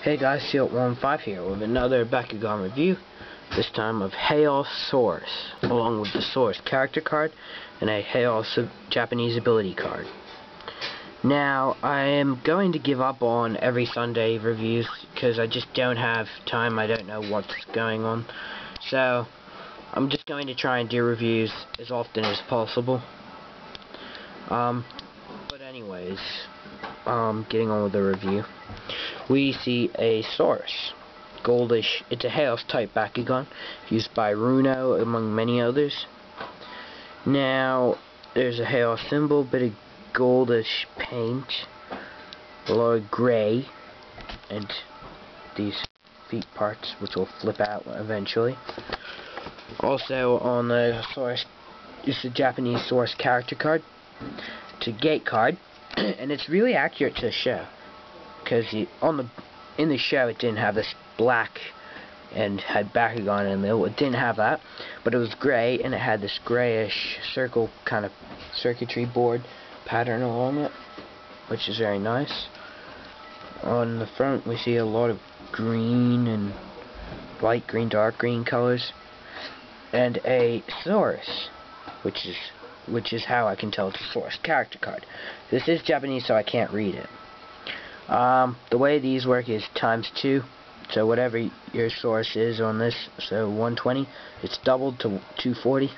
Hey guys, Seal15 here with another Bakugan review, this time of Haos saurus, along with the saurus character card and a Haos Japanese ability card. Now, I am going to give up on every Sunday reviews because I just don't have time. I don't know what's going on. So, I'm just going to try and do reviews as often as possible. But anyways, getting on with the review. We see a saurus, goldish. It's a Haos type Bakugan, used by Runo among many others. Now, there's a Haos symbol, bit of goldish paint, a lot of gray, and these feet parts, which will flip out eventually. Also on the saurus, it's a Japanese saurus character card. It's a gate card, and it's really accurate to the show. Because in the show it didn't have this black and had Bakugan in there. It didn't have that, but it was gray and it had this grayish circle kind of circuitry board pattern along it, which is very nice. On the front we see a lot of green and light green, dark green colors, and a saurus, which is how I can tell it's a saurus character card. This is Japanese, so I can't read it. The way these work is ×2, so whatever your source is on this, so 120, it's doubled to 240.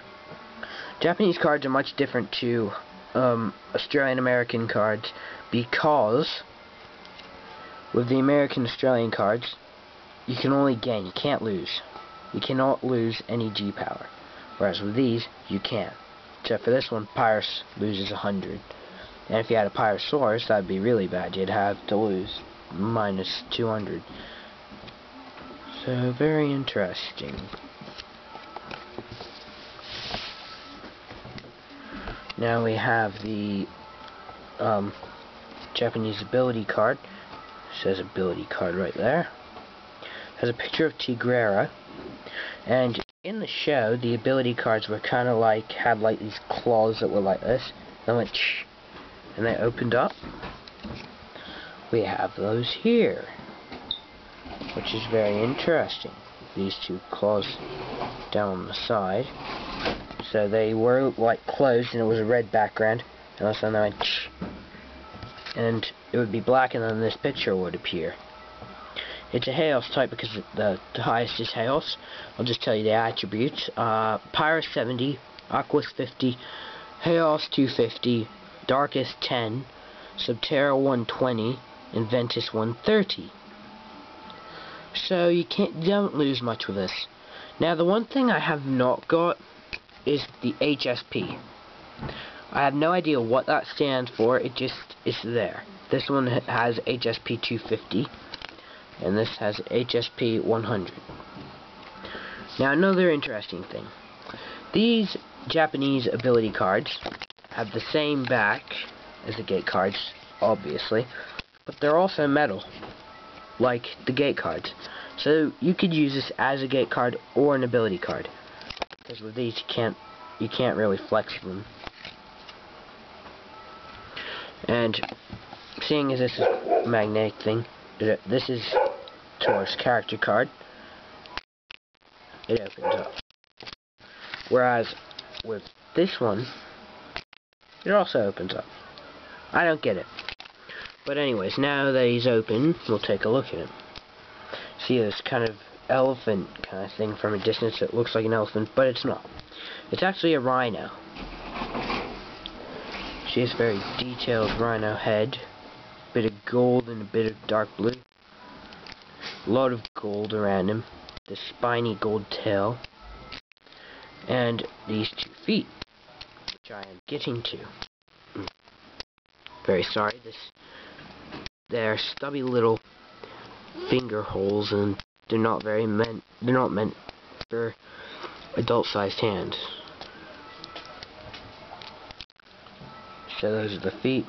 Japanese cards are much different to Australian American cards, because with the American Australian cards you can only gain, you can't lose. You cannot lose any G power, whereas with these you can. Except for this one, Pyrus loses 100. And if you had a Pyrosaurus, that'd be really bad. You'd have to lose -200. So, very interesting. Now we have the Japanese ability card. It says ability card right there. It has a picture of Tigrera. And in the show, the ability cards were kind of like, had like these claws that were like this. They went shh. And they opened up. We have those here, which is very interesting. These two claws down on the side. So they were like closed, and it was a red background. And all of a sudden they went shh, and it would be black, and then this picture would appear. It's a Haos type because the highest is Haos. I'll just tell you the attributes. Pyrus 70, Aquas 50, Haos 250. Darkest 10, Subterra 120, and Ventus 130. So you don't lose much with this. Now the one thing I have not got is the HSP. I have no idea what that stands for. It just is there. This one has HSP 250, and this has HSP 100. Now another interesting thing. These Japanese ability cards have the same back as the gate cards, obviously, but they're also metal, like the gate cards. So you could use this as a gate card or an ability card, because with these you can't really flex them. And seeing as this is a magnetic thing, this is Taurus character card. It opens up. Whereas with this one, it also opens up. I don't get it. But anyways, now that he's open, we'll take a look at him. See this kind of elephant kind of thing from a distance. It looks like an elephant, but it's not. It's actually a rhino. She has a very detailed rhino head. A bit of gold and a bit of dark blue. A lot of gold around him. The spiny gold tail. And these 2 feet, which I am getting to. Very sorry, they're stubby little finger holes, and they're not meant for adult-sized hands. So those are the feet.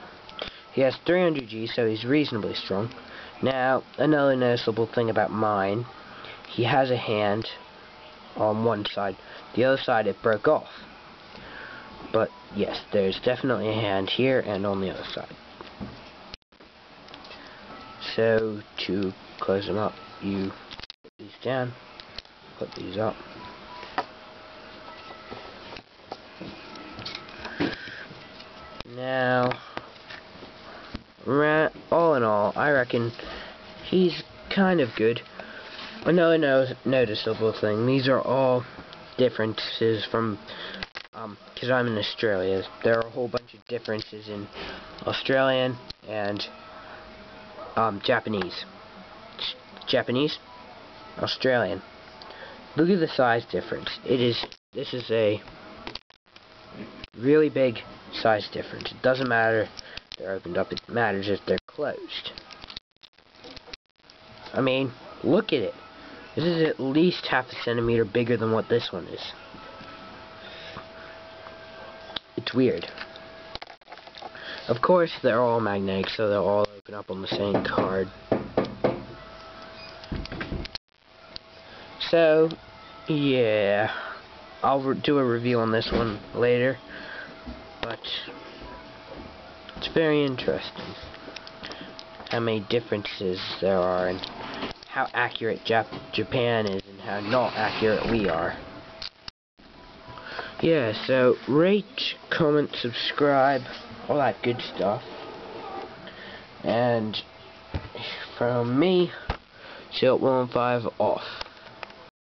He has 300 G, so he's reasonably strong. Now, another noticeable thing about mine, he has a hand on one side. The other side it broke off. But yes, there's definitely a hand here and on the other side. So to close them up, you put these down, put these up. Now, all in all, I reckon he's kind of good. Another noticeable thing, these are all differences from, because I'm in Australia. There are a whole bunch of differences in Australian and Japanese. Japanese, Australian. Look at the size difference. This is a really big size difference. It doesn't matter if they're opened up, it matters if they're closed. I mean, look at it. This is at least half a centimeter bigger than what this one is. It's weird. Of course, they're all magnetic, so they'll all open up on the same card. So, yeah, I'll do a review on this one later, but it's very interesting how many differences there are and how accurate Japan is and how not accurate we are. Yeah, so rate, comment, subscribe, all that good stuff. And from me, Silt115 off.